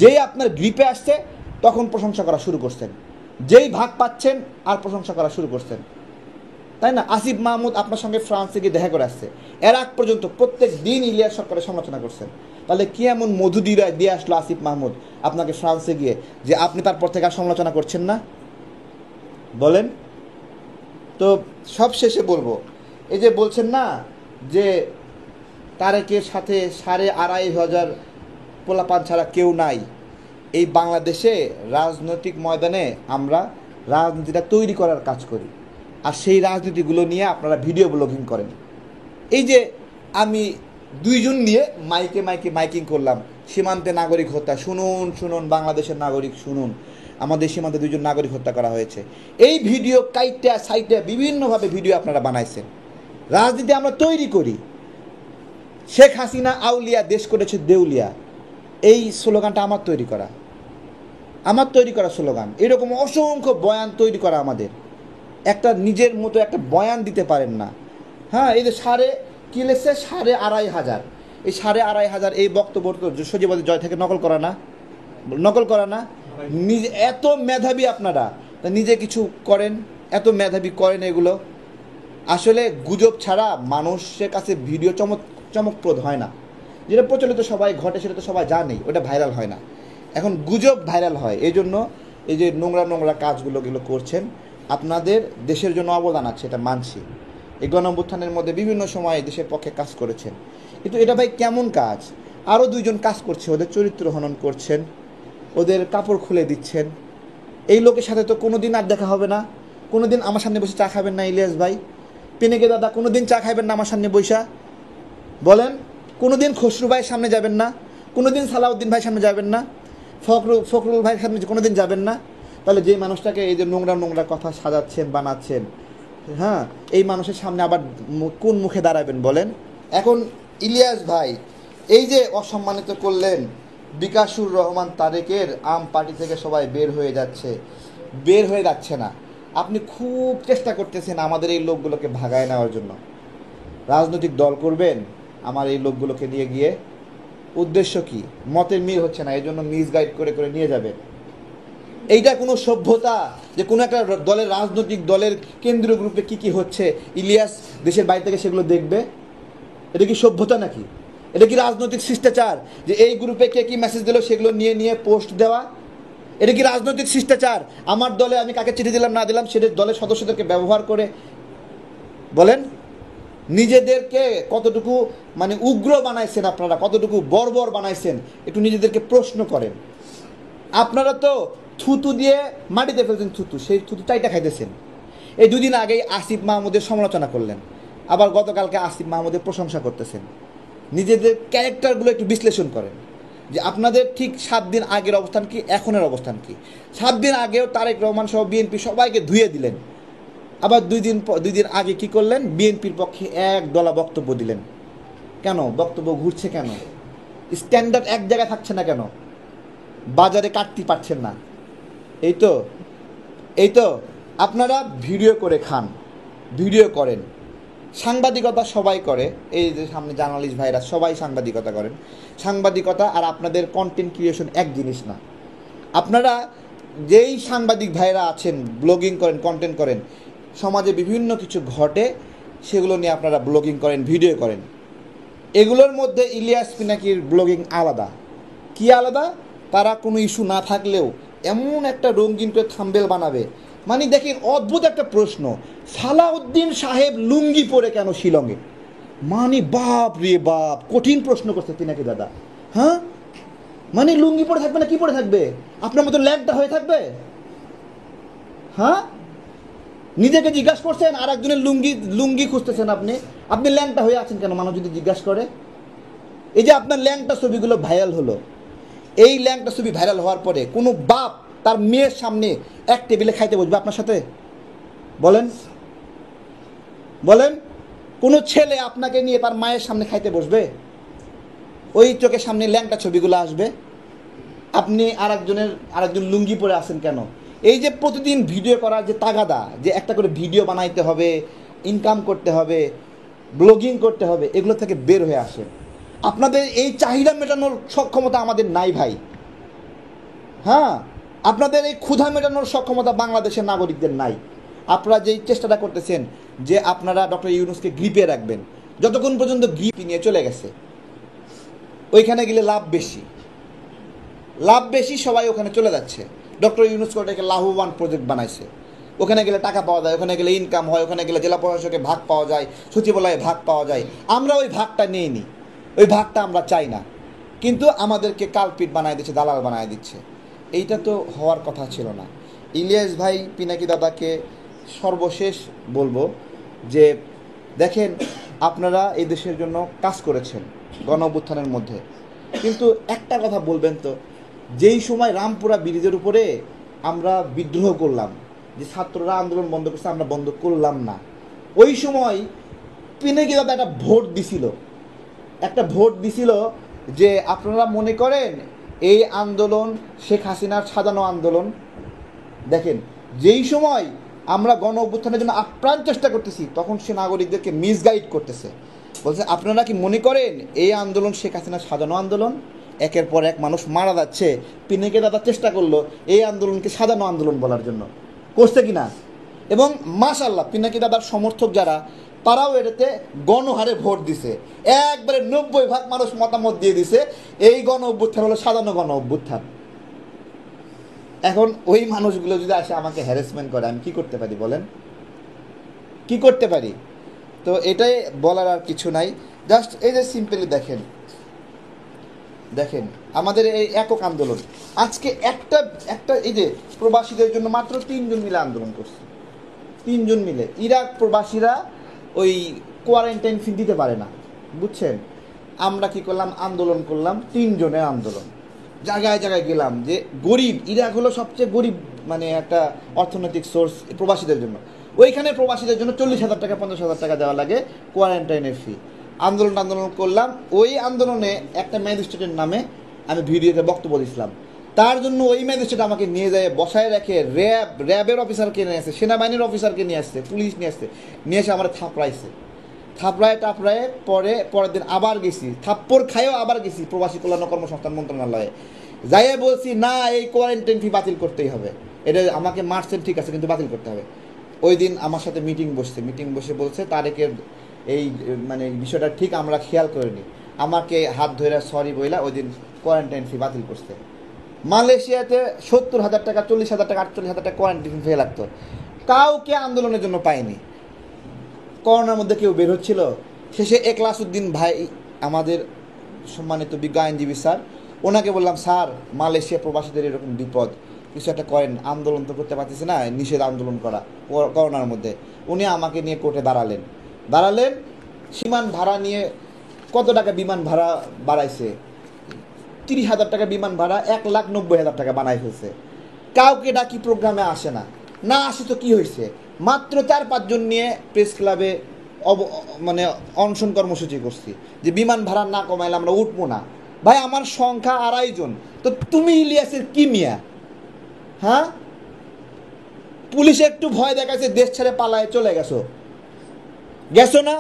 যেই আপনার গ্রিপে আসছে তখন প্রশংসা করা শুরু করছেন, যেই ভাগ পাচ্ছেন আর প্রশংসা করা শুরু করছেন, তাই না? আসিফ মাহমুদ আপনার সঙ্গে ফ্রান্সে গিয়ে দেখা করে আসছে, এর আগ পর্যন্ত প্রত্যেক দিন ইলিয়াস সরকারের সমালোচনা করছেন। তাহলে কি এমন মধু দিয়ে আসলো আসিফ মাহমুদ আপনাকে ফ্রান্সে গিয়ে যে আপনি তারপর থেকে আর সমালোচনা করছেন না? বলেন তো। সব শেষে বলবো, এই যে বলছেন না যে তারেকের সাথে 2,500 পোলাপান ছাড়া কেউ নাই, এই বাংলাদেশে রাজনৈতিক ময়দানে আমরা রাজনীতিটা তৈরি করার কাজ করি, আর সেই রাজনীতিগুলো নিয়ে আপনারা ভিডিও ব্লগিং করেন। এই যে আমি 2 জন নিয়ে মাইকিং করলাম, সীমান্তে নাগরিক হত্যা, শুনুন বাংলাদেশের নাগরিক শুনুন, আমাদের সীমান্তে 2 জন নাগরিক হত্যা করা হয়েছে। এই ভিডিও কাইটা সাইটে বিভিন্নভাবে ভিডিও আপনারা বানাইছেন। রাজনীতি আমরা তৈরি করি। শেখ হাসিনা আউলিয়া, দেশ করেছে দেউলিয়া, এই স্লোগানটা আমার তৈরি করা স্লোগান। এরকম অসংখ্য বয়ান তৈরি করা আমাদের। একটা নিজের মতো একটা বয়ান দিতে পারেন না। হ্যাঁ, এই যে কি লেগছে 2,500, এই 2,500 এই বক্তব্য তো সজীবাদের জয় থেকে নকল করা না। নিজে এত মেধাবী আপনারা, তা নিজে কিছু করেন, এত মেধাবী করেন এগুলো। আসলে গুজব ছাড়া মানুষের কাছে ভিডিও চমকপ্রদ হয় না। যেটা প্রচলিত সবাই ঘটে সেটা তো সবাই জানে, ওটা ভাইরাল হয় না। এখন গুজব ভাইরাল হয়, এই জন্য এই যে নোংরা কাজগুলো করছেন। আপনাদের দেশের জন্য অবদান আছে, এটা মানছি। এই গণঅভ্যুত্থানের মধ্যে বিভিন্ন সময় দেশের পক্ষে কাজ করেছেন, কিন্তু এটা ভাই কেমন কাজ? আরও 2 জন কাজ করছে, ওদের চরিত্র হনন করছেন, ওদের কাপড় খুলে দিচ্ছেন। এই লোকের সাথে তো কোনো দিন আর দেখা হবে না। কোনো দিন আমার সামনে বসে চা খাবেন না ইলিয়াস ভাই? পেনেকে দাদা কোনো দিন চা খাবেন না আমার সামনে বৈশা? বলেন, কোনো দিন খসরু ভাইয়ের সামনে যাবেন না? কোনো দিন সালাউদ্দিন ভাইয়ের সামনে যাবেন না? ফখরুল ভাইয়ের সামনে কোনো দিন যাবেন না? তাহলে যে মানুষটাকে এই যে নোংরা কথা সাজাচ্ছেন, বানাচ্ছেন, হ্যাঁ, এই মানুষের সামনে আবার কোন মুখে দাঁড়াবেন বলেন? এখন ইলিয়াস ভাই এই যে অসম্মানিত করলেন, বিকাশুর রহমান তারেকের আম পার্টি থেকে সবাই বের হয়ে যাচ্ছে না। আপনি খুব চেষ্টা করতেছেন আমাদের এই লোকগুলোকে ভাগায় নেওয়ার জন্য। রাজনৈতিক দল করবেন আমার এই লোকগুলোকে নিয়ে গিয়ে, উদ্দেশ্য কি? মতের মিল হচ্ছে না, এই জন্য মিসগাইড করে নিয়ে যাবেন। এইটা কোনো সভ্যতা যে কোনো একটা দলের, রাজনৈতিক দলের কেন্দ্রীয় গ্রুপে কি হচ্ছে ইলিয়াস দেশের বাইরে থেকে সেগুলো দেখবে? এটা কি সভ্যতা নাকি? এটা কি রাজনৈতিক শিষ্টাচার যে এই গ্রুপে কে কি মেসেজ দিল সেগুলো নিয়ে পোস্ট দেওয়া? এটা কি রাজনৈতিক শিষ্টাচার? আমার দলে আমি কাকে চিঠি দিলাম না দিলাম সেটা দলের সদস্যদেরকে ব্যবহার করে, বলেন, নিজেদেরকে কতটুকু মানে উগ্র বানাইছেন আপনারা, কতটুকু বর্বর বানাইছেন, একটু নিজেদেরকে প্রশ্ন করেন। আপনারা তো থুতু দিয়ে মাটিতে ফেলছেন, সেই থুতু চাইটা খাইতেছেন। এই 2 দিন আগেই আসিফ মাহমুদের সমালোচনা করলেন, আবার গতকালকে আসিফ মাহমুদের প্রশংসা করতেছেন। নিজেদের ক্যারেক্টারগুলো একটু বিশ্লেষণ করেন যে আপনাদের ঠিক 7 দিন আগের অবস্থান কি, এখনের অবস্থান কি। 7 দিন আগেও তারেক রহমান সহ বিএনপি সবাইকে ধুয়ে দিলেন, আবার 2 দিন আগে কি করলেন? বিএনপির পক্ষে একদলা বক্তব্য দিলেন। কেন বক্তব্য ঘুরছে? কেন স্ট্যান্ডার্ড এক জায়গায় থাকছে না? কেন বাজারে কাটতে পারছেন না? এই তো আপনারা ভিডিও করে খান, ভিডিও করেন, সাংবাদিকতা সবাই করে। এই যে সামনে জার্নালিস্ট ভাইরা সবাই সাংবাদিকতা করেন। সাংবাদিকতা আর আপনাদের কন্টেন্ট ক্রিয়েশন এক জিনিস না। আপনারা যেই সাংবাদিক ভাইরা আছেন, ব্লগিং করেন, কন্টেন্ট করেন, সমাজে বিভিন্ন কিছু ঘটে সেগুলো নিয়ে আপনারা ব্লগিং করেন, ভিডিও করেন। এগুলোর মধ্যে ইলিয়াস পিনাকির ব্লগিং আলাদা। কি আলাদা? তারা কোনো ইস্যু না থাকলেও এমন একটা রঙিন করে থাম্বেল বানাবে, মানে দেখেন অদ্ভুত একটা প্রশ্ন, সালাউদ্দিন সাহেব লুঙ্গি পরে কেন শিলংয়ে? মানে বাপ রে বাপ, কঠিন প্রশ্ন করছে পিনাকি দাদা। হ্যাঁ, মানে লুঙ্গি পরে থাকবে না কি পরে থাকবে? আপনার মতো ল্যাংটা হয়ে থাকবে? হ্যাঁ, নিজেকে জিজ্ঞাসা করছেন, আর একজনের লুঙ্গি খুঁজতেছেন। আপনি ল্যাংটা হয়ে আছেন কেন মানুষ যদি জিজ্ঞাসা করে? এই যে আপনার ল্যাংটা ছবিগুলো ভাইরাল হলো, এই ল্যাংটা ছবি ভাইরাল হওয়ার পরে কোনো বাপ তার মেয়ের সামনে এক টেবিলে খাইতে বসবে আপনার সাথে? বলেন, কোনো ছেলে আপনাকে নিয়ে তার মায়ের সামনে খাইতে বসবে? ওই চোখের সামনে ল্যাংটা ছবিগুলো আসবে। আপনি আরেকজন লুঙ্গি পরে আছেন কেন? এই যে প্রতিদিন ভিডিও করার যে তাগাদা, যে একটা করে ভিডিও বানাইতে হবে, ইনকাম করতে হবে, ব্লগিং করতে হবে, এগুলো থেকে বের হয়ে আসে। আপনাদের এই চাহিদা মেটানোর সক্ষমতা আমাদের নাই ভাই। হ্যাঁ, আপনাদের এই ক্ষুধা মেটানোর সক্ষমতা বাংলাদেশের নাগরিকদের নাই। আপনারা যেই চেষ্টাটা করতেছেন যে আপনারা ডক্টর ইউনূসকে গ্রিপে রাখবেন, যতক্ষণ পর্যন্ত গ্রিপ নিয়ে চলে গেছে, ওইখানে গেলে লাভ বেশি, লাভ বেশি, সবাই ওখানে চলে যাচ্ছে। ডক্টর ইউনূস ওটাকে লাভবান প্রজেক্ট বানাইছে। ওখানে গেলে টাকা পাওয়া যায়, ওখানে গেলে ইনকাম হয়, ওখানে গেলে জেলা প্রশাসকে ভাগ পাওয়া যায়, সচিবালয়ে ভাগ পাওয়া যায়। আমরা ওই ভাগটা নিয়ে নিই, ওই ভাগটা আমরা চাই না, কিন্তু আমাদেরকে কালপিট বানায় দিচ্ছে, দালাল বানায় দিচ্ছে। এইটা তো হওয়ার কথা ছিল না। ইলিয়াস ভাই, পিনাকি দাদাকে সর্বশেষ বলবো যে দেখেন, আপনারা এই দেশের জন্য কাজ করেছেন গণ অভ্যুত্থানের মধ্যে, কিন্তু একটা কথা বলবেন তো, যেই সময় রামপুরা ব্রিজের উপরে আমরা বিদ্রোহ করলাম, যে ছাত্ররা আন্দোলন বন্ধ করছে, আমরা বন্ধ করলাম না, ওই সময় পিনাকি দাদা একটা ভোট দিছিল যে আপনারা মনে করেন এই আন্দোলন শেখ হাসিনার সাজানো আন্দোলন। দেখেন, যেই সময় আমরা গণ অভ্যুত্থানের জন্য আপ্রাণ চেষ্টা করতেছি, তখন সে নাগরিকদেরকে মিসগাইড করতেছে, বলছে আপনারা কি মনে করেন এই আন্দোলন শেখ হাসিনার সাজানো আন্দোলন? একের পর এক মানুষ মারা যাচ্ছে, পিনাকি দাদা চেষ্টা করলো এই আন্দোলনকে সাজানো আন্দোলন বলার জন্য, করছে কি না? এবং মাশাআল্লাহ, পিনাকি দাদার সমর্থক যারা, তারাও এটাতে গণহারে ভোট দিছে, একবারে 90% মানুষ মতামত দিয়ে দিছে এই গণ অভ্যুত্থান হলো সাজানো গণ অভ্যুত্থান। এখন ওই মানুষগুলো যদি আসে আমাকে হ্যারাসমেন্ট করে, আমি কি করতে পারি বলেন? কি করতে পারি? তো এটাই বলার, আর কিছু নাই। জাস্ট এই যে সিম্পলি দেখেন, আমাদের এই একক আন্দোলন আজকে একটা একটা এই যে প্রবাসীদের জন্য মাত্র 3 জন মিলে আন্দোলন করছে, 3 জন মিলে। ইরাক প্রবাসীরা ওই কোয়ারেন্টাইন ফি দিতে পারে না, বুঝছেন? আমরা কি করলাম? আন্দোলন করলাম, 3 জনের আন্দোলন, জায়গায় জায়গায় গেলাম। যে গরিব, ইরাক হলো সবচেয়ে গরিব মানে একটা অর্থনৈতিক সোর্স প্রবাসীদের জন্য। ওইখানে প্রবাসীদের জন্য 40,000 টাকা 50,000 টাকা দেওয়া লাগে কোয়ারেন্টাইনের ফি। আন্দোলন করলাম। ওই আন্দোলনে একটা ম্যাজিস্ট্রেটের নামে আমি ভিডিওতে বক্তব্য দিয়েছিলাম, তার জন্য ওই ম্যাজিস্ট্রেট আমাকে নিয়ে যায় বসায় রেখে র্যাবের অফিসারকে নিয়ে আসছে, সেনাবাহিনীর অফিসারকে নিয়ে আসছে, পুলিশ নিয়ে আসছে, নিয়ে এসে আমার থাপড়াইছে। টাপড়ায় পরের দিন আবার গেছি, থাপ্পড় খাইও আবার গেছি প্রবাসী কল্যাণ কর্মসংস্থান মন্ত্রণালয়ে, যাইয়ে বলছি না, এই কোয়ারেন্টাইন ফি বাতিল করতেই হবে। এটা আমাকে মারছেন ঠিক আছে, কিন্তু বাতিল করতে হবে। ওই দিন আমার সাথে মিটিং বসে বলছে তারেকের এই মানে বিষয়টা ঠিক আমরা খেয়াল করিনি, আমাকে হাত ধরে সরি বইলা ওই দিন কোয়ারেন্টাইন ফি বাতিল করছে। মালয়েশিয়াতে 70,000 টাকা 40,000 টাকা 48,000 টাকা কোয়ারেন্টাইন ফি লাগতো, কাউকে আন্দোলনের জন্য পায়নি। করোনার মধ্যে কেউ বের হচ্ছিল, শেষে এখলাসউদ্দিন ভাই, আমাদের সম্মানিত বিজ্ঞ আইনজীবী স্যার, ওনাকে বললাম স্যার মালয়েশিয়া প্রবাসীদের এরকম বিপদ, কিছু একটা করেন, আন্দোলন তো করতে পারতেছে না, নিষেধ আন্দোলন করা করোনার মধ্যে। উনি আমাকে নিয়ে কোর্টে দাঁড়ালেন। বিমান ভাড়া নিয়ে কত টাকা বিমান ভাড়া বাড়াইছে, 30,000 টাকা বিমান ভাড়া 1,90,000 টাকা বানাই ফেলছে। কাউকে ডাকি প্রোগ্রামে আসে না, না আসে তো কি হয়েছে, মাত্র 4-5 জন নিয়ে প্রেস ক্লাবে মানে অনশন কর্মসূচি করছি যে বিমান ভাড়া না কমাইলে আমরা উঠবো না। ভাই আমার সংখ্যা 2.5 জন, তো তুমি ইলিয়াসের কি মিয়া? হ্যাঁ, পুলিশে একটু ভয় দেখাচ্ছে, দেশ ছেড়ে পালায় চলে গেছো না?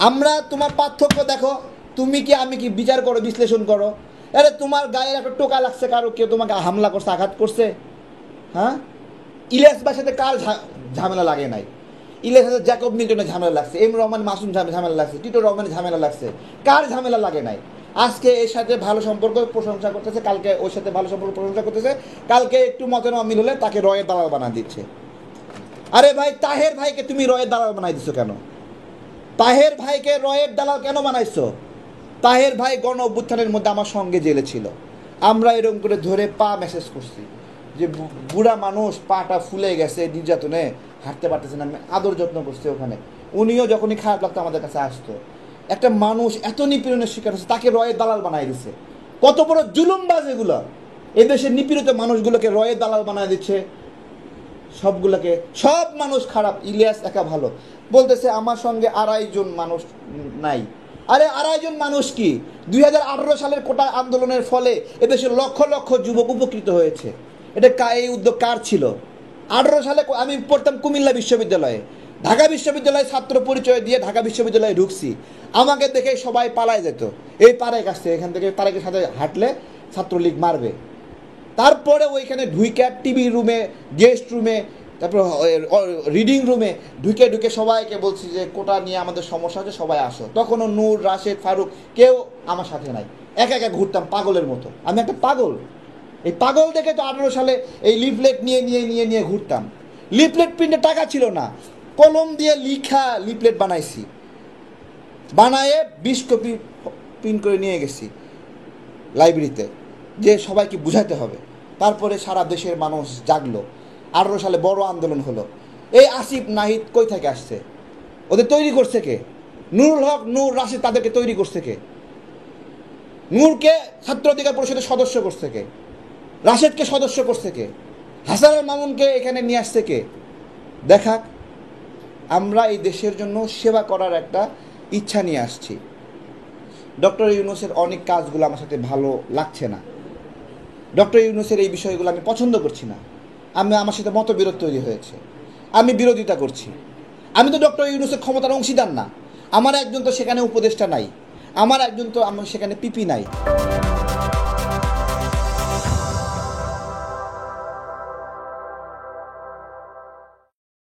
আমরা তোমার পার্থক্য দেখো, তুমি কি আমি কি বিচার করো, বিশ্লেষণ করো। আরে তোমার গায়ের একটা টোকা লাগছে, কারো কেউ তোমাকে হামলা করছে, আঘাত করছে? হ্যাঁ, ইলিয়াস ভাইয়ের সাথে কার ঝামেলা লাগে নাই? ইলিয়াস সাথে জ্যাকব মিল্টনের ঝামেলা লাগছে, এম রহমান মাসুম ঝামেলা লাগছে, টিটো রহমানের ঝামেলা লাগছে, কার ঝামেলা লাগে নাই? আজকে এর সাথে ভালো সম্পর্ক প্রশংসা করতেছে, কালকে ওর সাথে ভালো সম্পর্ক প্রশংসা করতেছে, কালকে একটু মতের অমিল হলে তাকে রয়ের দালাল বানা দিচ্ছে। আরে ভাই, তাহের ভাইকে তুমি রয়ের দালাল বানাই দিচ্ছ কেন? তাহের ভাইকে রয়ের দালাল কেন বানাইছো? তাহের ভাই গণ অভ্যুত্থানের মধ্যে আমার সঙ্গে জেলে ছিল, আমরা এরকম করে ধরে পা মেসেজ করছি যে বুড়া মানুষ, পাটা ফুলে গেছে নির্যাতনে, হাঁটতে পারতেছে না, আদর যত্ন করছে ওখানে। উনিও যখনই খারাপ লাগতো আমাদের কাছে আসতো। একটা মানুষ এত নিপীড়নের শিকার হচ্ছে, তাকে রয়ের দালাল বানাই দিচ্ছে। কত বড় জুলুমবাজ এগুলো! এদেশের নিপীড়িত মানুষগুলোকে রয়ের দালাল বানায় দিচ্ছে, সবগুলোকে। সব মানুষ খারাপ, ইলিয়াস একা ভালো। বলতেছে আমার সঙ্গে 2.5 জন মানুষ নাই। আরে 2.5 জন মানুষ কি? 2018 সালের কোটা আন্দোলনের ফলে এদেশের লক্ষ লক্ষ যুবক উপকৃত হয়েছে। এটা এই উদ্যোগ কার ছিল? 18 সালে আমি পড়তাম কুমিল্লা বিশ্ববিদ্যালয়ে, ঢাকা বিশ্ববিদ্যালয়ে ছাত্র পরিচয় দিয়ে ঢাকা বিশ্ববিদ্যালয়ে ঢুকছি, আমাকে দেখে সবাই পালায় যেত, এই পাড়ায় কাছে, এখান থেকে তারেকের সাথে হাঁটলে ছাত্রলীগ মারবে। তারপরে ওইখানে ঢুইকে টিভি রুমে, গেস্ট রুমে, তারপর রিডিং রুমে ঢুকে ঢুকে সবাইকে বলছি যে কোটা নিয়ে আমাদের সমস্যা আছে, সবাই আসো। তখনও নূর, রাশেদ, ফারুক কেউ আমার সাথে নাই, একা একা ঘুরতাম পাগলের মতো। আমি একটা পাগল। এই পাগল দেখে তো 18 সালে এই লিফলেট নিয়ে ঘুরতাম। লিফলেট প্রিন্টে টাকা ছিল না, কলম দিয়ে লিখা লিফলেট বানাইছি, বানায়ে 20 কপি প্রিন্ট করে নিয়ে গেছি লাইব্রেরিতে, যে সবাইকে বুঝাতে হবে। তারপরে সারা দেশের মানুষ জাগলো, 18 সালে বড় আন্দোলন হলো। এই আসিফ নাহিদ কই থেকে আসছে? ওদের তৈরি করছে কে? নুরুল হক, নূর, রাশেদ, তাদেরকে তৈরি করছে কে? নূরকে ছাত্র অধিকার পরিষদের সদস্য করছে কে? রাশেদকে সদস্য করছে কে? হাসানুল মামুনকে এখানে নিয়ে আসছে কে? দেখাক। আমরা এই দেশের জন্য সেবা করার একটা ইচ্ছা নিয়ে আসছি। ডক্টর ইউনূসের অনেক কাজগুলো আমার সাথে ভালো লাগছে না। ডক্টর ইউনূসের এই বিষয়গুলো আমি পছন্দ করছি না। আমার সাথে মতবিরোধ তৈরি হয়েছে, আমি বিরোধিতা করছি। আমি তো ডক্টর ইউনূসের ক্ষমতার অংশীদার না। আমার একজন তো সেখানে উপদেষ্টা নাই, আমার একজন তো আমার সেখানে পিপি নাই।